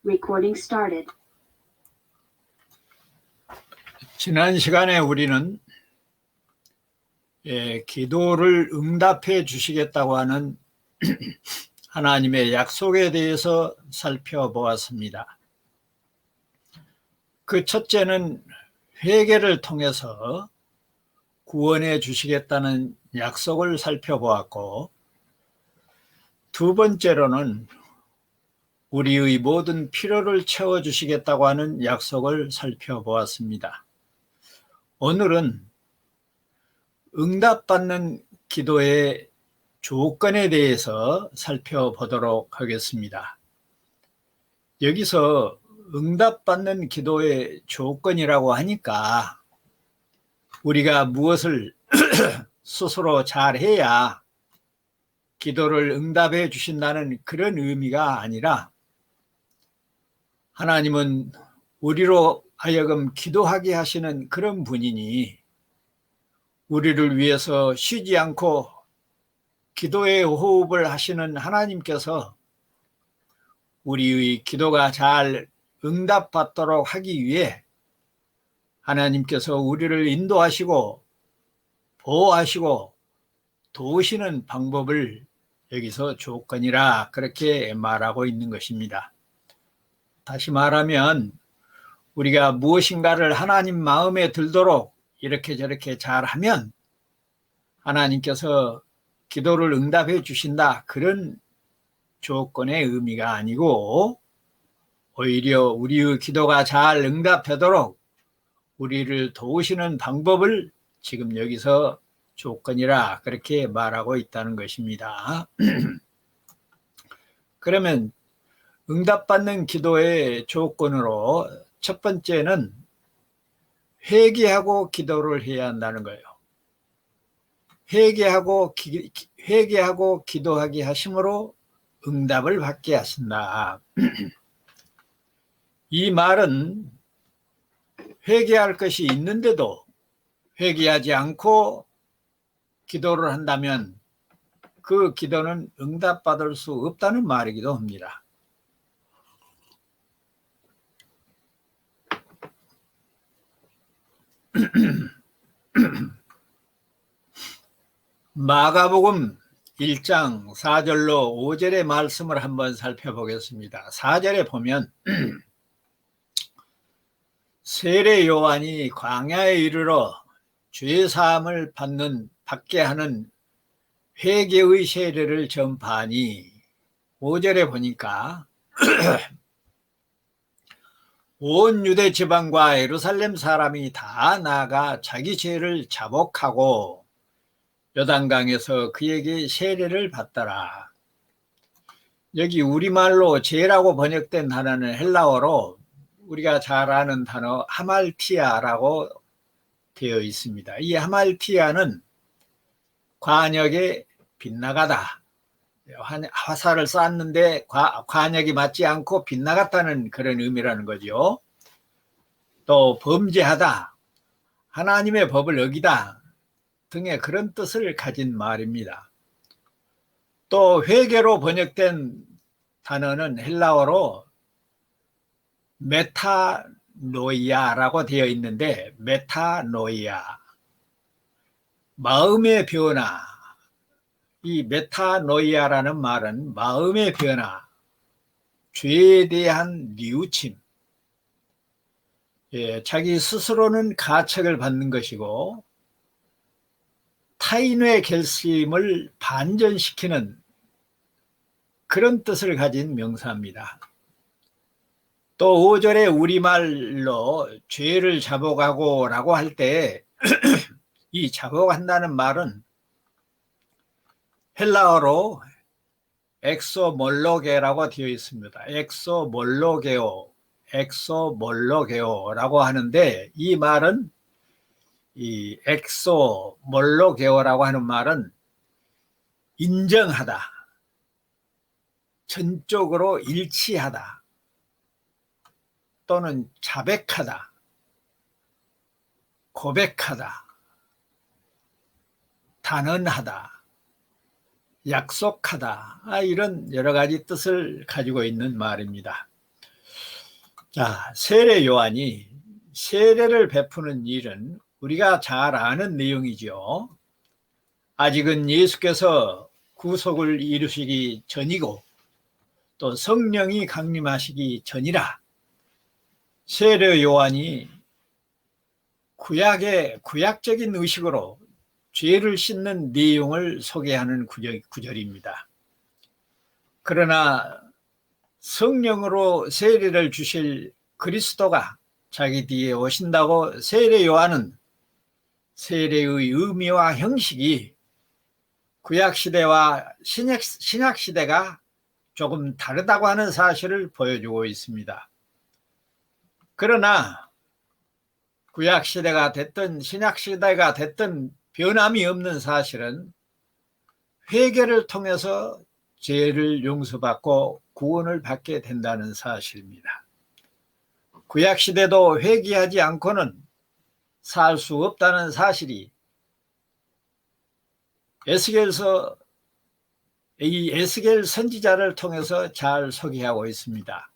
Recording started. 지난 시간에 우리는 기도를 응답해 주시겠다고 하는 하나님의 약속에 대해서 살펴보았습니다. 그 첫째는 회개를 통해서 구원해 주시겠다는 약속을 살펴보았고, 두 번째로는 우리의 모든 필요를 채워주시겠다고 하는 약속을 살펴보았습니다. 오늘은 응답받는 기도의 조건에 대해서 살펴보도록 하겠습니다. 여기서 응답받는 기도의 조건이라고 하니까 우리가 무엇을 스스로 잘해야 기도를 응답해 주신다는 그런 의미가 아니라, 하나님은 우리로 하여금 기도하게 하시는 그런 분이니 우리를 위해서 쉬지 않고 기도의 호흡을 하시는 하나님께서 우리의 기도가 잘 응답받도록 하기 위해 하나님께서 우리를 인도하시고 보호하시고 도우시는 방법을 여기서 조건이라 그렇게 말하고 있는 것입니다. 다시 말하면 우리가 무엇인가를 하나님 마음에 들도록 이렇게 저렇게 잘하면 하나님께서 기도를 응답해 주신다, 그런 조건의 의미가 아니고, 오히려 우리의 기도가 잘 응답되도록 우리를 도우시는 방법을 지금 여기서 조건이라 그렇게 말하고 있다는 것입니다. 그러면 응답받는 기도의 조건으로 첫 번째는 회개하고 기도를 해야 한다는 거예요. 회개하고 기도하게 하심으로 응답을 받게 하신다. 이 말은 회개할 것이 있는데도 회개하지 않고 기도를 한다면 그 기도는 응답받을 수 없다는 말이기도 합니다. 마가복음 1장 4절로 5절의 말씀을 한번 살펴보겠습니다. 4절에 보면 세례 요한이 광야에 이르러 죄사함을 받게 하는 회개의 세례를 전파하니, 5절에 보니까 온 유대 지방과 예루살렘 사람이 다 나아가 자기 죄를 자복하고 요단강에서 그에게 세례를 받더라. 여기 우리말로 죄라고 번역된 단어는 헬라어로 우리가 잘 아는 단어 하말티아라고 되어 있습니다. 이 하말티아는 관역에 빗나가다, 화살을 쐈는데 관역이 맞지 않고 빗나갔다는 그런 의미라는 거죠. 또 범죄하다, 하나님의 법을 어기다 등의 그런 뜻을 가진 말입니다. 또 회개로 번역된 단어는 헬라어로 메타노이아라고 되어 있는데, 메타노이아, 마음의 변화. 이 메타노이아라는 말은 마음의 변화, 죄에 대한 뉘우침, 자기 스스로는 가책을 받는 것이고 타인의 결심을 반전시키는 그런 뜻을 가진 명사입니다. 또 5절에 우리말로 죄를 자복하고 라고 할 때 이 자복한다는 말은 헬라어로 엑소몰로게라고 되어 있습니다. 엑소몰로게오라고 하는데, 이 말은, 이 엑소몰로게오라고 하는 말은 인정하다, 전적으로 일치하다, 또는 자백하다, 고백하다, 단언하다, 약속하다, 이런 여러 가지 뜻을 가지고 있는 말입니다. 자, 세례 요한이 세례를 베푸는 일은 우리가 잘 아는 내용이죠. 아직은 예수께서 구속을 이루시기 전이고 또 성령이 강림하시기 전이라 세례 요한이 구약적인 의식으로 죄를 씻는 내용을 소개하는 구절입니다. 그러나 성령으로 세례를 주실 그리스도가 자기 뒤에 오신다고 세례 요한은 세례의 의미와 형식이 구약시대와 신약시대가 조금 다르다고 하는 사실을 보여주고 있습니다. 그러나 구약시대가 됐든 신약시대가 됐든 변함이 없는 사실은 회개를 통해서 죄를 용서받고 구원을 받게 된다는 사실입니다. 구약시대도 회개하지 않고는 살 수 없다는 사실이 에스겔 선지자를 통해서 잘 소개하고 있습니다.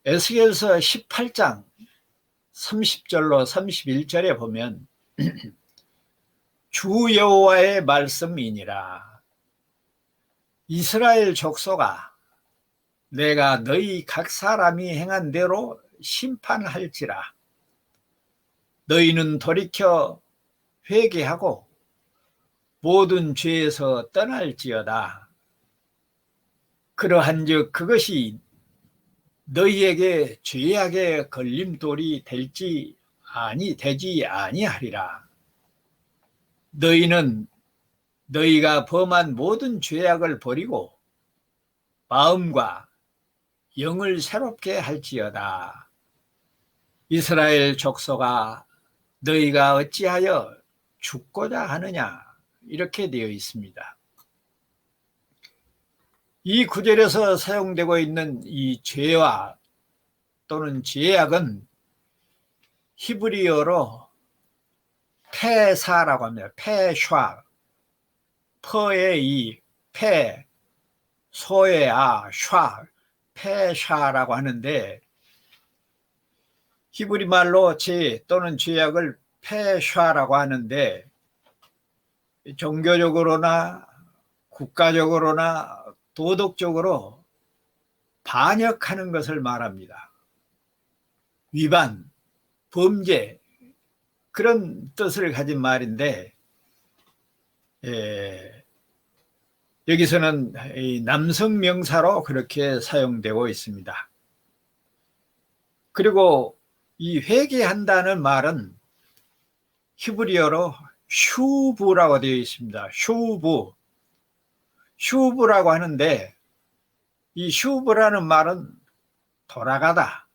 에스겔서 18장 30절로 31절에 보면 주 여호와의 말씀이니라. 이스라엘 족속아, 내가 너희 각 사람이 행한 대로 심판할지라. 너희는 돌이켜 회개하고 모든 죄에서 떠날지어다. 그러한즉 그것이 너희에게 죄악의 걸림돌이 되지 아니하리라. 너희는 너희가 범한 모든 죄악을 버리고 마음과 영을 새롭게 할지어다. 이스라엘 족속아, 너희가 어찌하여 죽고자 하느냐, 이렇게 되어 있습니다. 이 구절에서 사용되고 있는 이 죄와 또는 죄악은 히브리어로 페사라고 합니다. 페샤, 퍼의 이 페, 소의 샤, 페샤라고 하는데 히브리 말로 죄 또는 죄악을 페샤라고 하는데 종교적으로나 국가적으로나 도덕적으로 반역하는 것을 말합니다. 위반, 범죄, 그런 뜻을 가진 말인데 여기서는 남성 명사로 그렇게 사용되고 있습니다. 그리고 이 회개한다는 말은 히브리어로 슈브라고 되어 있습니다. 슈브라고 하는데 이 슈브라는 말은 돌아가다,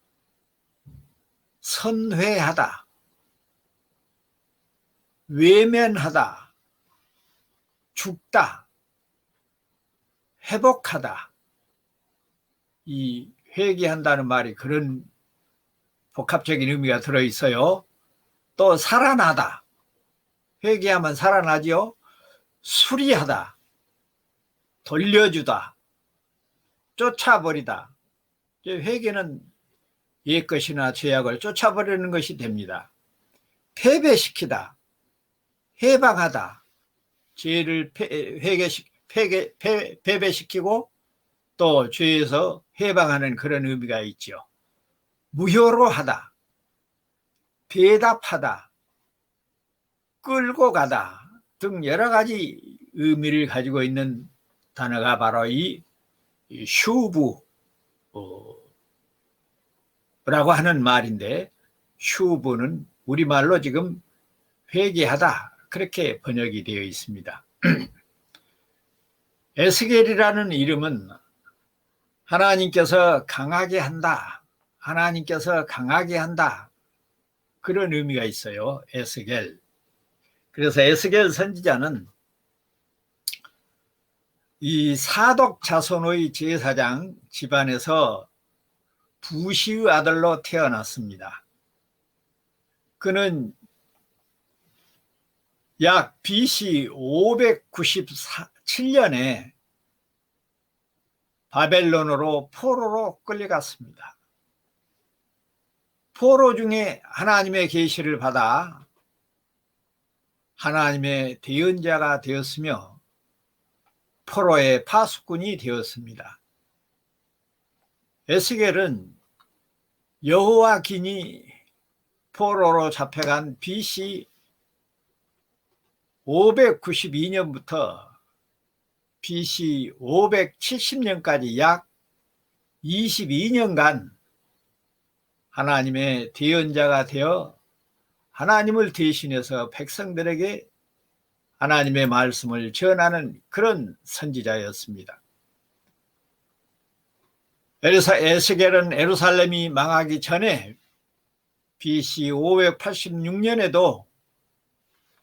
선회하다, 외면하다, 죽다, 회복하다. 이 회개한다는 말이 그런 복합적인 의미가 들어있어요. 또 살아나다, 회개하면 살아나지요. 수리하다, 돌려주다, 쫓아버리다. 회개는 옛것이나 죄악을 쫓아버리는 것이 됩니다. 패배시키다, 해방하다, 죄를 패배시키고 또 죄에서 해방하는 그런 의미가 있죠. 무효로 하다, 배답하다, 끌고 가다 등 여러 가지 의미를 가지고 있는 단어가 바로 이 슈브라고 하는 말인데, 슈브는 우리말로 지금 회개하다, 그렇게 번역이 되어 있습니다. 에스겔이라는 이름은 하나님께서 강하게 한다, 하나님께서 강하게 한다, 그런 의미가 있어요. 에스겔. 그래서 에스겔 선지자는 이 사독 자손의 제사장 집안에서 부시의 아들로 태어났습니다. 그는 약 BC 597년에 바벨론으로 포로로 끌려갔습니다. 포로 중에 하나님의 계시를 받아 하나님의 대언자가 되었으며 포로의 파수꾼이 되었습니다. 에스겔은 여호와 긴이 포로로 잡혀간 BC 592년부터 BC 570년까지 약 22년간 하나님의 대언자가 되어 하나님을 대신해서 백성들에게 하나님의 말씀을 전하는 그런 선지자였습니다. 에스겔은 예루살렘이 망하기 전에 BC 586년에도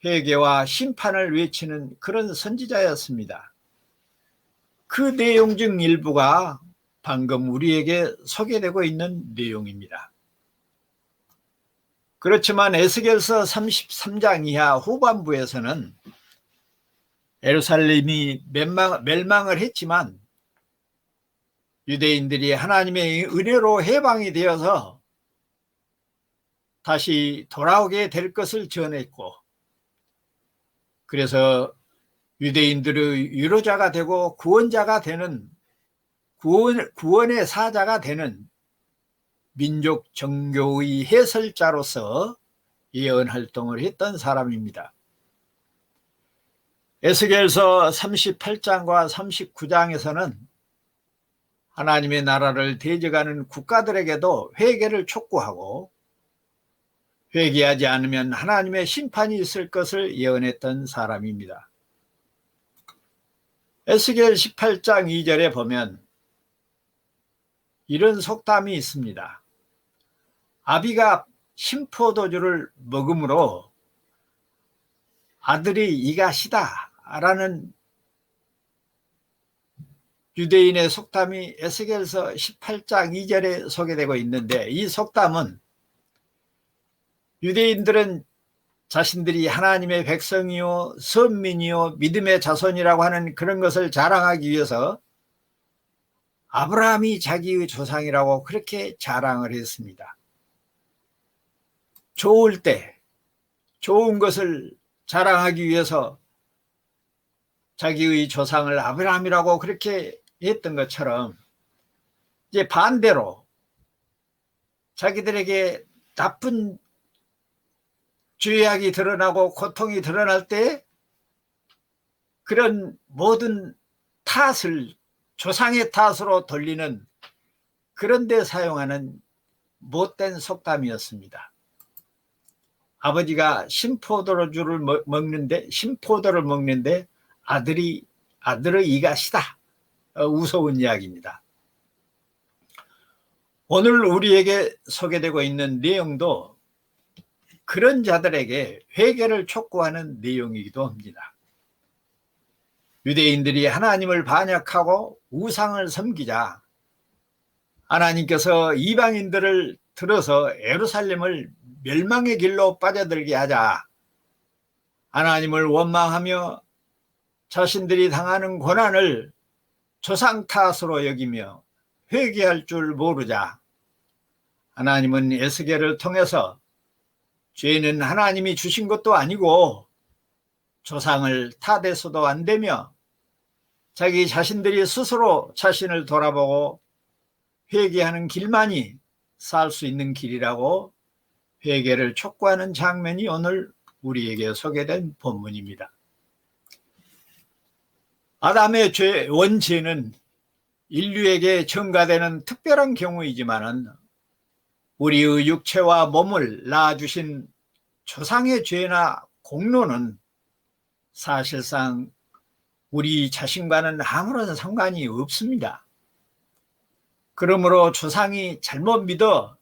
회개와 심판을 외치는 그런 선지자였습니다. 그 내용 중 일부가 방금 우리에게 소개되고 있는 내용입니다. 그렇지만 에스겔서 33장 이하 후반부에서는 예루살렘이 멸망을 했지만 유대인들이 하나님의 은혜로 해방이 되어서 다시 돌아오게 될 것을 전했고, 그래서 유대인들의 위로자가 되고 구원자가 되는 구원의 사자가 되는 민족 정교의 해설자로서 예언 활동을 했던 사람입니다. 에스겔서 38장과 39장에서는 하나님의 나라를 대적하는 국가들에게도 회개를 촉구하고 회개하지 않으면 하나님의 심판이 있을 것을 예언했던 사람입니다. 에스겔 18장 2절에 보면 이런 속담이 있습니다. 아비가 신포도주를 먹음으로 아들이 이가 시다 라는 유대인의 속담이 에스겔서 18장 2절에 소개되고 있는데, 이 속담은 유대인들은 자신들이 하나님의 백성이요 선민이요 믿음의 자손이라고 하는 그런 것을 자랑하기 위해서 아브라함이 자기의 조상이라고 그렇게 자랑을 했습니다. 좋을 때 좋은 것을 자랑하기 위해서 자기의 조상을 아브라함이라고 그렇게 했던 것처럼, 이제 반대로 자기들에게 나쁜 죄악이 드러나고 고통이 드러날 때 그런 모든 탓을 조상의 탓으로 돌리는 그런 데 사용하는 못된 속담이었습니다. 아버지가 신포도를 먹는데 아들의 이가 시다. 우스운 이야기입니다. 오늘 우리에게 소개되고 있는 내용도 그런 자들에게 회개를 촉구하는 내용이기도 합니다. 유대인들이 하나님을 반역하고 우상을 섬기자 하나님께서 이방인들을 들어서 예루살렘을 멸망의 길로 빠져들게 하자 하나님을 원망하며 자신들이 당하는 고난을 조상 탓으로 여기며 회개할 줄 모르자 하나님은 에스겔을 통해서 죄는 하나님이 주신 것도 아니고 조상을 탓해서도 안 되며 자기 자신들이 스스로 자신을 돌아보고 회개하는 길만이 살 수 있는 길이라고 회개를 촉구하는 장면이 오늘 우리에게 소개된 본문입니다. 아담의 원죄는 인류에게 전가되는 특별한 경우이지만 우리의 육체와 몸을 낳아주신 조상의 죄나 공로는 사실상 우리 자신과는 아무런 상관이 없습니다. 그러므로 조상이 잘못 믿어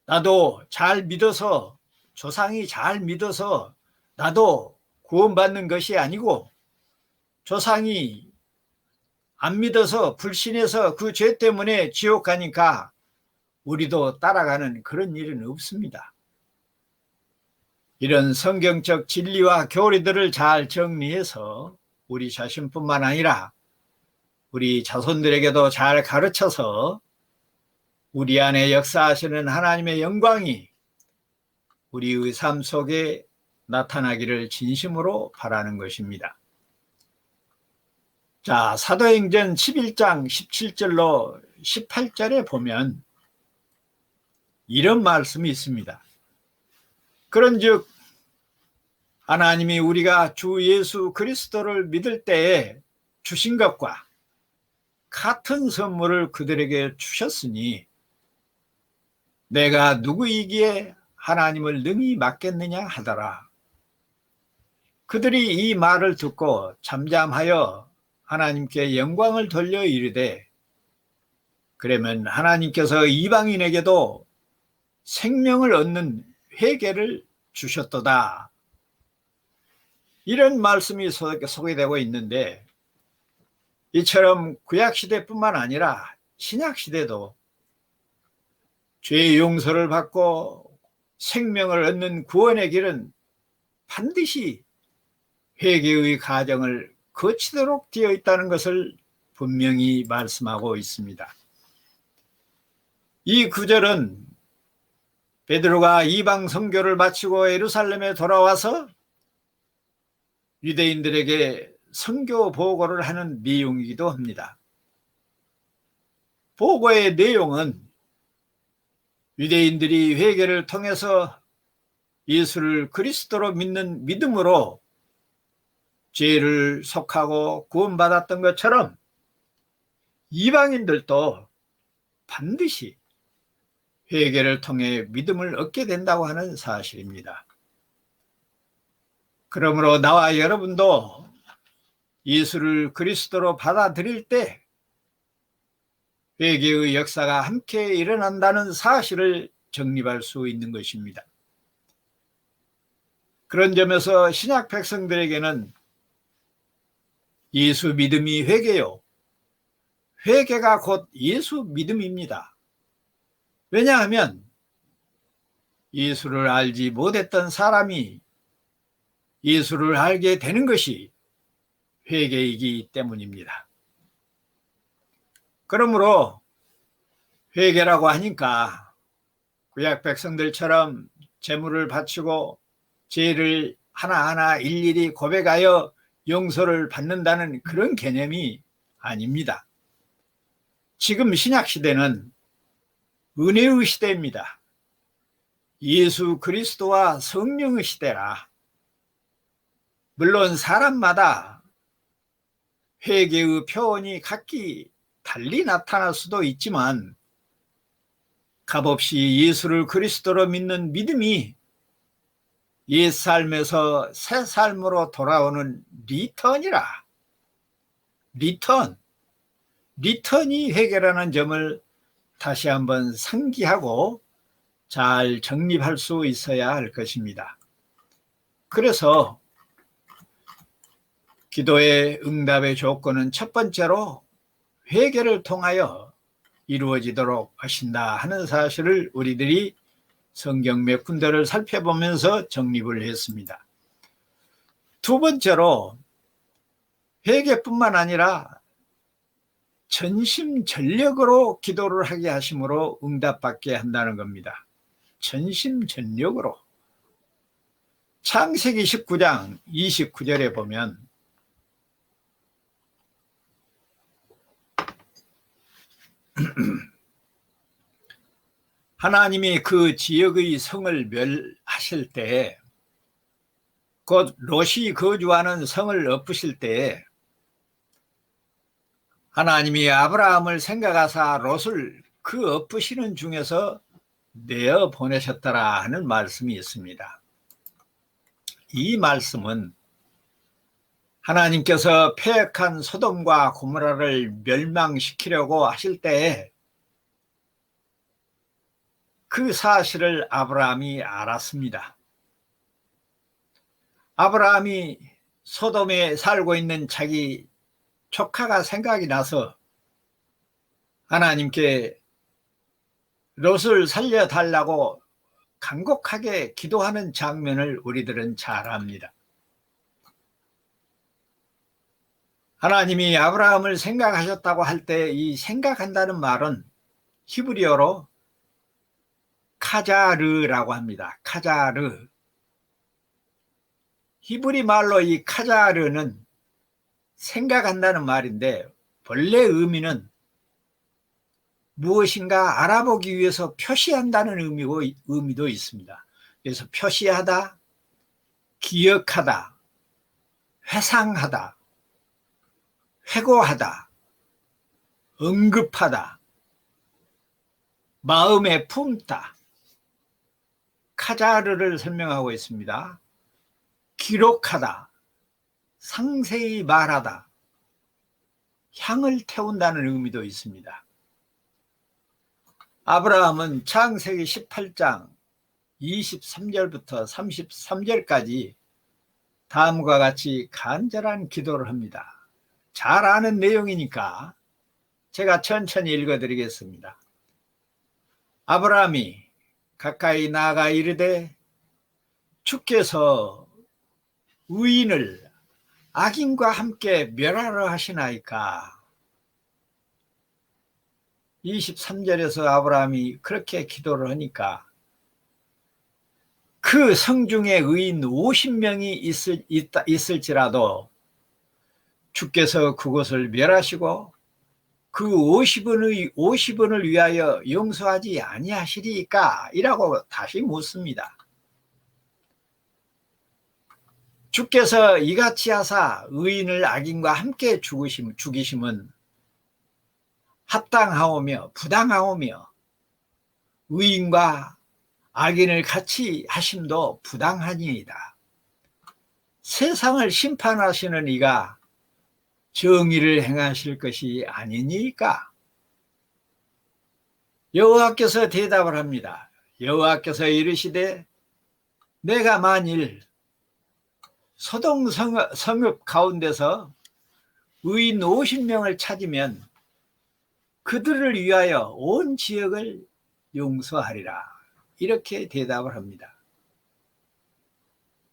나도 잘 믿어서 조상이 잘 믿어서 나도 구원받는 것이 아니고 조상이 안 믿어서 불신해서 그 죄 때문에 지옥 가니까 우리도 따라가는 그런 일은 없습니다. 이런 성경적 진리와 교리들을 잘 정리해서 우리 자신뿐만 아니라 우리 자손들에게도 잘 가르쳐서 우리 안에 역사하시는 하나님의 영광이 우리의 삶 속에 나타나기를 진심으로 바라는 것입니다. 자, 사도행전 11장 17절로 18절에 보면 이런 말씀이 있습니다. 그런즉 하나님이 우리가 주 예수 그리스도를 믿을 때에 주신 것과 같은 선물을 그들에게 주셨으니 내가 누구이기에 하나님을 능히 맡겠느냐 하더라. 그들이 이 말을 듣고 잠잠하여 하나님께 영광을 돌려 이르되 그러면 하나님께서 이방인에게도 생명을 얻는 회개를 주셨도다. 이런 말씀이 소개되고 있는데 이처럼 구약시대뿐만 아니라 신약시대도 죄의 용서를 받고 생명을 얻는 구원의 길은 반드시 회개의 과정을 거치도록 되어 있다는 것을 분명히 말씀하고 있습니다. 이 구절은 베드로가 이방 선교를 마치고 예루살렘에 돌아와서 유대인들에게 선교 보고를 하는 내용이기도 합니다. 보고의 내용은 유대인들이 회개를 통해서 예수를 그리스도로 믿는 믿음으로 죄를 속하고 구원받았던 것처럼 이방인들도 반드시 회개를 통해 믿음을 얻게 된다고 하는 사실입니다. 그러므로 나와 여러분도 예수를 그리스도로 받아들일 때 회개의 역사가 함께 일어난다는 사실을 정립할 수 있는 것입니다. 그런 점에서 신약 백성들에게는 예수 믿음이 회개요. 회개가 곧 예수 믿음입니다. 왜냐하면 예수를 알지 못했던 사람이 예수를 알게 되는 것이 회개이기 때문입니다. 그러므로 회개라고 하니까 구약 백성들처럼 제물을 바치고 죄를 하나하나 일일이 고백하여 용서를 받는다는 그런 개념이 아닙니다. 지금 신약시대는 은혜의 시대입니다. 예수 그리스도와 성령의 시대라. 물론 사람마다 회개의 표현이 각기 달리 나타날 수도 있지만 값없이 예수를 그리스도로 믿는 믿음이 옛 삶에서 새 삶으로 돌아오는 리턴이라. 리턴이 회개라는 점을 다시 한번 상기하고 잘 정립할 수 있어야 할 것입니다. 그래서 기도의 응답의 조건은 첫 번째로 회개를 통하여 이루어지도록 하신다 하는 사실을 우리들이 성경 몇 군데를 살펴보면서 정립을 했습니다. 두 번째로 회개뿐만 아니라 전심전력으로 기도를 하게 하심으로 응답받게 한다는 겁니다. 전심전력으로. 창세기 19장 29절에 보면 하나님이 그 지역의 성을 멸하실 때, 곧 롯이 거주하는 성을 엎으실 때 하나님이 아브라함을 생각하사 롯을 그 엎으시는 중에서 내어 보내셨더라 하는 말씀이 있습니다. 이 말씀은 하나님께서 패역한 소돔과 고모라를 멸망시키려고 하실 때에 그 사실을 아브라함이 알았습니다. 아브라함이 소돔에 살고 있는 자기 조카가 생각이 나서 하나님께 롯을 살려달라고 간곡하게 기도하는 장면을 우리들은 잘 압니다. 하나님이 아브라함을 생각하셨다고 할 때 이 생각한다는 말은 히브리어로 카자르라고 합니다. 카자르. 히브리 말로 이 카자르는 생각한다는 말인데 본래 의미는 무엇인가 알아보기 위해서 표시한다는 의미도 있습니다. 그래서 표시하다, 기억하다, 회상하다, 회고하다, 언급하다, 마음에 품다. 카자르를 설명하고 있습니다. 기록하다, 상세히 말하다, 향을 태운다는 의미도 있습니다. 아브라함은 창세기 18장 23절부터 33절까지 다음과 같이 간절한 기도를 합니다. 잘 아는 내용이니까 제가 천천히 읽어드리겠습니다. 아브라함이 가까이 나아가 이르되 주께서 의인을 악인과 함께 멸하라 하시나이까. 23절에서 아브라함이 그렇게 기도를 하니까 그 성중에 의인 50명이 있을지라도 주께서 그곳을 멸하시고 그 50원을 위하여 용서하지 아니하시리까? 이라고 다시 묻습니다. 주께서 이같이 하사 의인을 악인과 함께 죽이심은 합당하오며 부당하오며 의인과 악인을 같이 하심도 부당하니이다. 세상을 심판하시는 이가 정의를 행하실 것이 아니니까. 여호와께서 대답을 합니다. 여호와께서 이르시되 내가 만일 소돔 성읍 가운데서 의인 50명을 찾으면 그들을 위하여 온 지역을 용서하리라. 이렇게 대답을 합니다.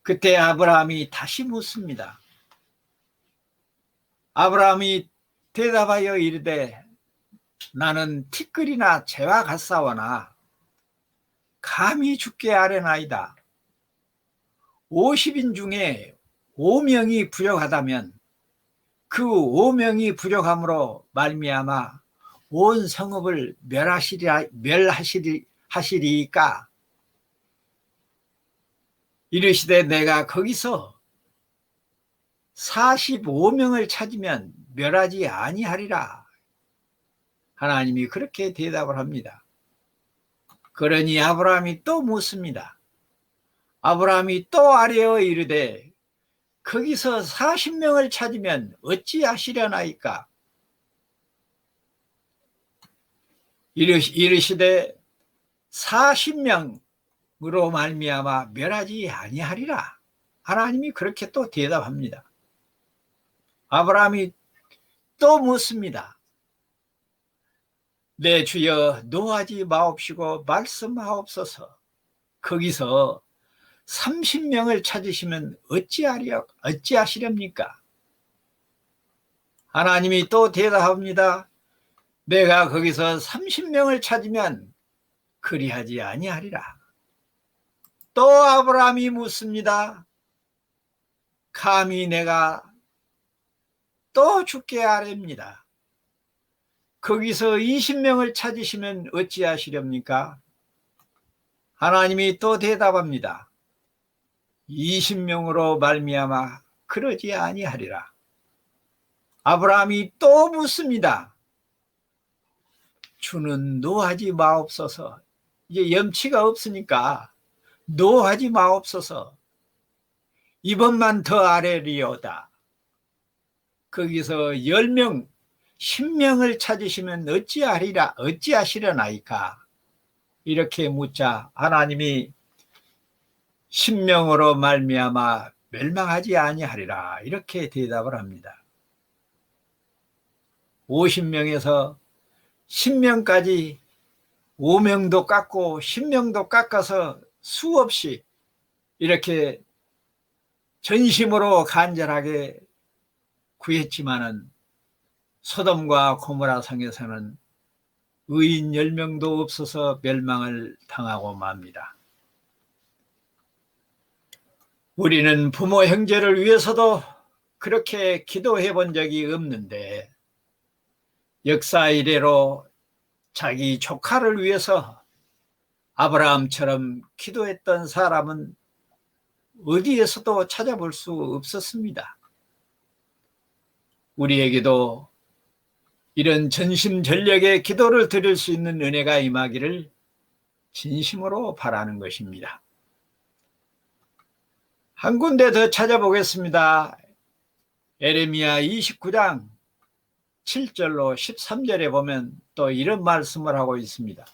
그때 아브라함이 다시 묻습니다. 아브라함이 대답하여 이르되 나는 티끌이나 재와 같사오나 감히 주께 아뢰나이다. 50인 중에 5명이 부족하다면 그 5명이 부족함으로 말미암아 온 성읍을 멸하시리까. 이르시되 내가 거기서 45명을 찾으면 멸하지 아니하리라. 하나님이 그렇게 대답을 합니다. 그러니 아브라함이 또 묻습니다. 아브라함이 또 아뢰어 이르되 거기서 40명을 찾으면 어찌하시려나이까. 이르시되 40명으로 말미암아 멸하지 아니하리라. 하나님이 그렇게 또 대답합니다. 아브라함이 또 묻습니다. 내 주여 노하지 마옵시고 말씀하옵소서. 거기서 30명을 찾으시면 어찌하시렵니까? 하나님이 또 대답합니다. 내가 거기서 30명을 찾으면 그리하지 아니하리라. 또 아브라함이 묻습니다. 감히 내가 또 주께 아뢰입니다. 거기서 20명을 찾으시면 어찌하시렵니까? 하나님이 또 대답합니다. 20명으로 말미암아 그러지 아니하리라. 아브라함이 또 묻습니다. 주는 노하지 마옵소서. 이제 염치가 없으니까 노하지 마옵소서. 이번만 더 아뢰리오다. 거기서 10명, 10명을 찾으시면 어찌하시려나이까. 이렇게 묻자 하나님이 10명으로 말미암아 멸망하지 아니하리라. 이렇게 대답을 합니다. 50명에서 10명까지 5명도 깎고 10명도 깎아서 수없이 이렇게 전심으로 간절하게 구했지만은 소돔과 고모라 성에서는 의인 10명도 없어서 멸망을 당하고 맙니다. 우리는 부모 형제를 위해서도 그렇게 기도해 본 적이 없는데 역사 이래로 자기 조카를 위해서 아브라함처럼 기도했던 사람은 어디에서도 찾아볼 수 없었습니다. 우리에게도 이런 전심전력의 기도를 드릴 수 있는 은혜가 임하기를 진심으로 바라는 것입니다. 한 군데 더 찾아보겠습니다. 에레미야 29장 7절로 13절에 보면 또 이런 말씀을 하고 있습니다.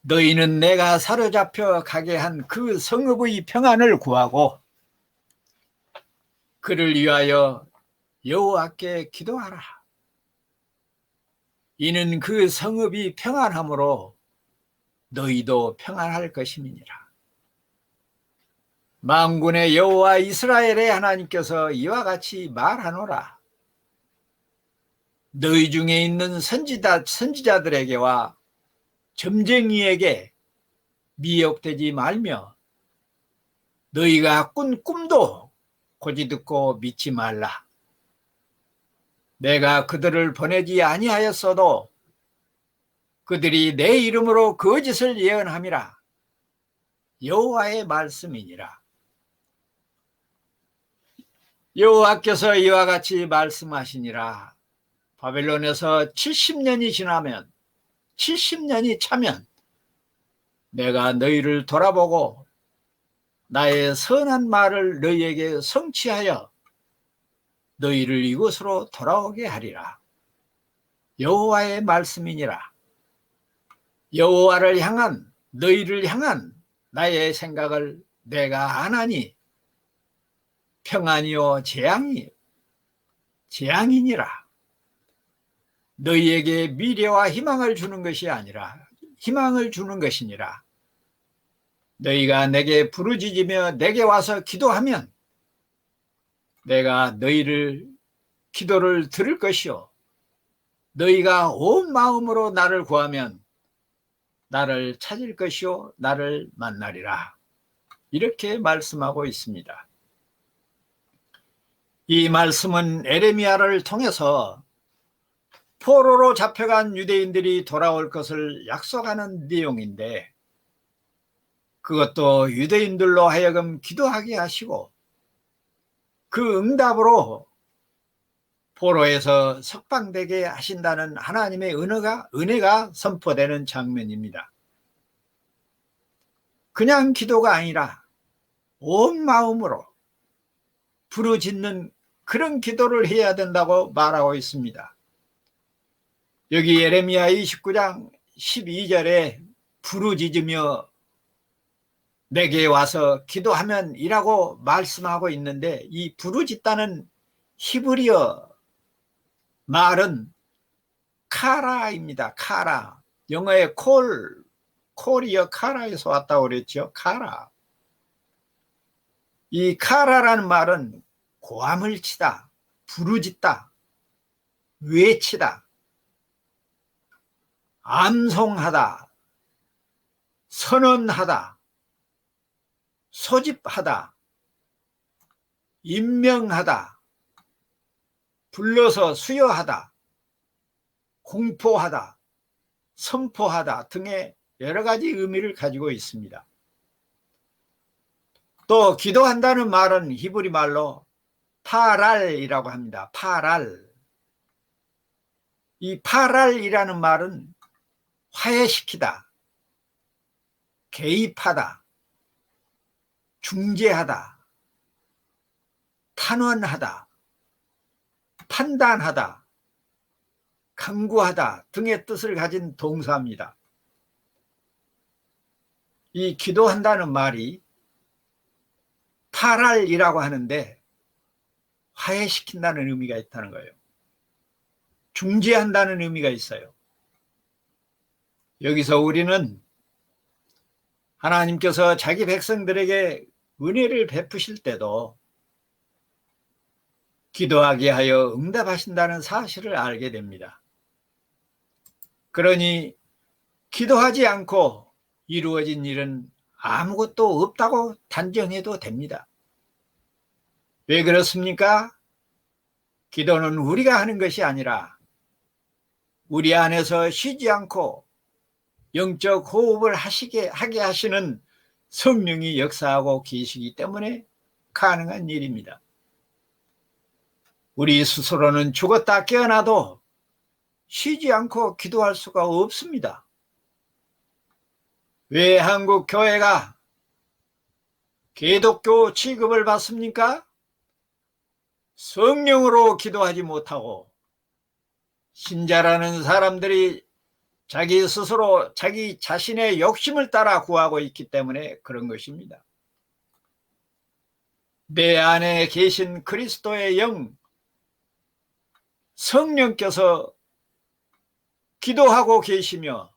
너희는 내가 사로잡혀 가게 한 그 성읍의 평안을 구하고 그를 위하여 여호와께 기도하라. 이는 그 성읍이 평안함으로 너희도 평안할 것임이니라. 만군의 여호와 이스라엘의 하나님께서 이와 같이 말하노라. 너희 중에 있는 선지자들에게와 점쟁이에게 미혹되지 말며 너희가 꾼 꿈도 고지 듣고 믿지 말라. 내가 그들을 보내지 아니하였어도 그들이 내 이름으로 거짓을 예언함이라. 여호와의 말씀이니라. 여호와께서 이와 같이 말씀하시니라. 바벨론에서 70년이 지나면 70년이 차면 내가 너희를 돌아보고 나의 선한 말을 너희에게 성취하여 너희를 이곳으로 돌아오게 하리라. 여호와의 말씀이니라. 여호와를 향한 너희를 향한 나의 생각을 내가 아나니 평안이요 재앙이니라. 너희에게 미래와 희망을 주는 것이 아니라 희망을 주는 것이니라. 너희가 내게 부르짖으며 내게 와서 기도하면 내가 너희를 기도를 들을 것이요 너희가 온 마음으로 나를 구하면 나를 찾을 것이요 나를 만나리라. 이렇게 말씀하고 있습니다. 이 말씀은 에레미야를 통해서 포로로 잡혀간 유대인들이 돌아올 것을 약속하는 내용인데 그것도 유대인들로 하여금 기도하게 하시고 그 응답으로 포로에서 석방되게 하신다는 하나님의 은혜가 선포되는 장면입니다. 그냥 기도가 아니라 온 마음으로 부르짖는 그런 기도를 해야 된다고 말하고 있습니다. 여기 예레미야 29장 12절에 부르짖으며 내게 와서 기도하면 이라고 말씀하고 있는데 이 부르짖다는 히브리어 말은 카라입니다. 카라. 영어의 콜이요 카라에서 왔다고 그랬죠. 카라. 이 카라라는 말은 고함을 치다, 부르짖다, 외치다, 암송하다, 선언하다, 소집하다, 임명하다, 불러서 수여하다, 공포하다, 선포하다 등의 여러 가지 의미를 가지고 있습니다. 또 기도한다는 말은 히브리 말로 파랄이라고 합니다. 파랄. 이 파랄이라는 말은 화해시키다, 개입하다, 중재하다, 탄원하다, 판단하다, 강구하다 등의 뜻을 가진 동사입니다. 이 기도한다는 말이 파랄이라고 하는데 화해시킨다는 의미가 있다는 거예요. 중재한다는 의미가 있어요. 여기서 우리는 하나님께서 자기 백성들에게 은혜를 베푸실 때도 기도하게 하여 응답하신다는 사실을 알게 됩니다. 그러니 기도하지 않고 이루어진 일은 아무것도 없다고 단정해도 됩니다. 왜 그렇습니까? 기도는 우리가 하는 것이 아니라 우리 안에서 쉬지 않고 영적 호흡을 하게 하시는 성령이 역사하고 계시기 때문에 가능한 일입니다. 우리 스스로는 죽었다 깨어나도 쉬지 않고 기도할 수가 없습니다. 왜 한국 교회가 기독교 취급을 받습니까? 성령으로 기도하지 못하고 신자라는 사람들이 자기 스스로 자기 자신의 욕심을 따라 구하고 있기 때문에 그런 것입니다. 내 안에 계신 그리스도의 영, 성령께서 기도하고 계시며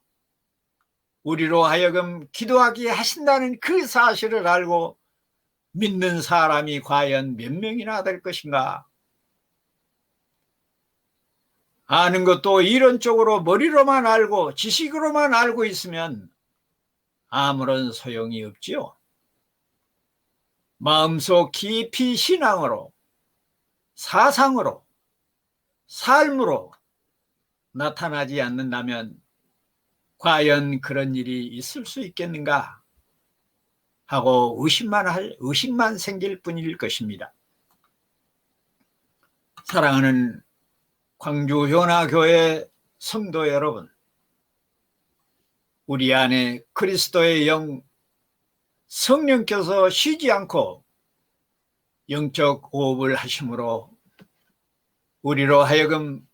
우리로 하여금 기도하게 하신다는 그 사실을 알고 믿는 사람이 과연 몇 명이나 될 것인가? 아는 것도 이론적으로 머리로만 알고 지식으로만 알고 있으면 아무런 소용이 없지요. 마음속 깊이 신앙으로, 사상으로, 삶으로 나타나지 않는다면 과연 그런 일이 있을 수 있겠는가 하고 의심만 생길 뿐일 것입니다. 사랑하는 광주현화교회 성도 여러분, 우리 안에 그리스도의 영 성령께서 쉬지 않고 영적 호흡을 하심으로 우리로 하여금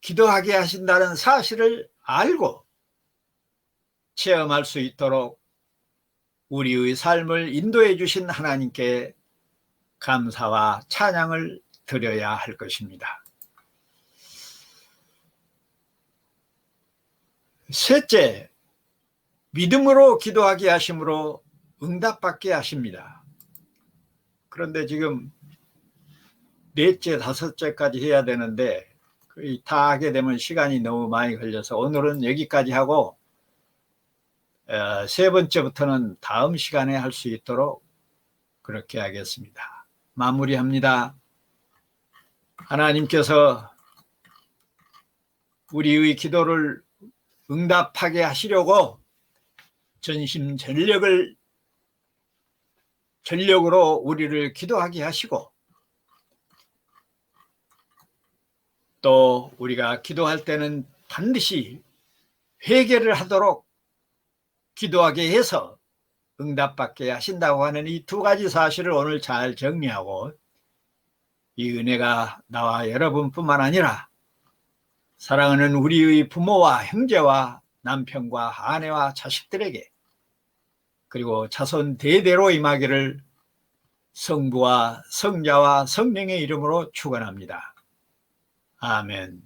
기도하게 하신다는 사실을 알고 체험할 수 있도록 우리의 삶을 인도해 주신 하나님께 감사와 찬양을 드려야 할 것입니다. 셋째, 믿음으로 기도하게 하심으로 응답받게 하십니다. 그런데 지금 넷째, 다섯째까지 해야 되는데 거의 다 하게 되면 시간이 너무 많이 걸려서 오늘은 여기까지 하고 세 번째부터는 다음 시간에 할 수 있도록 그렇게 하겠습니다. 마무리합니다. 하나님께서 우리의 기도를 응답하게 하시려고 전력으로 우리를 기도하게 하시고 또 우리가 기도할 때는 반드시 회개를 하도록 기도하게 해서 응답받게 하신다고 하는 이 두 가지 사실을 오늘 잘 정리하고 이 은혜가 나와 여러분뿐만 아니라 사랑하는 우리의 부모와 형제와 남편과 아내와 자식들에게 그리고 자손 대대로 임하기를 성부와 성자와 성령의 이름으로 축원합니다. 아멘.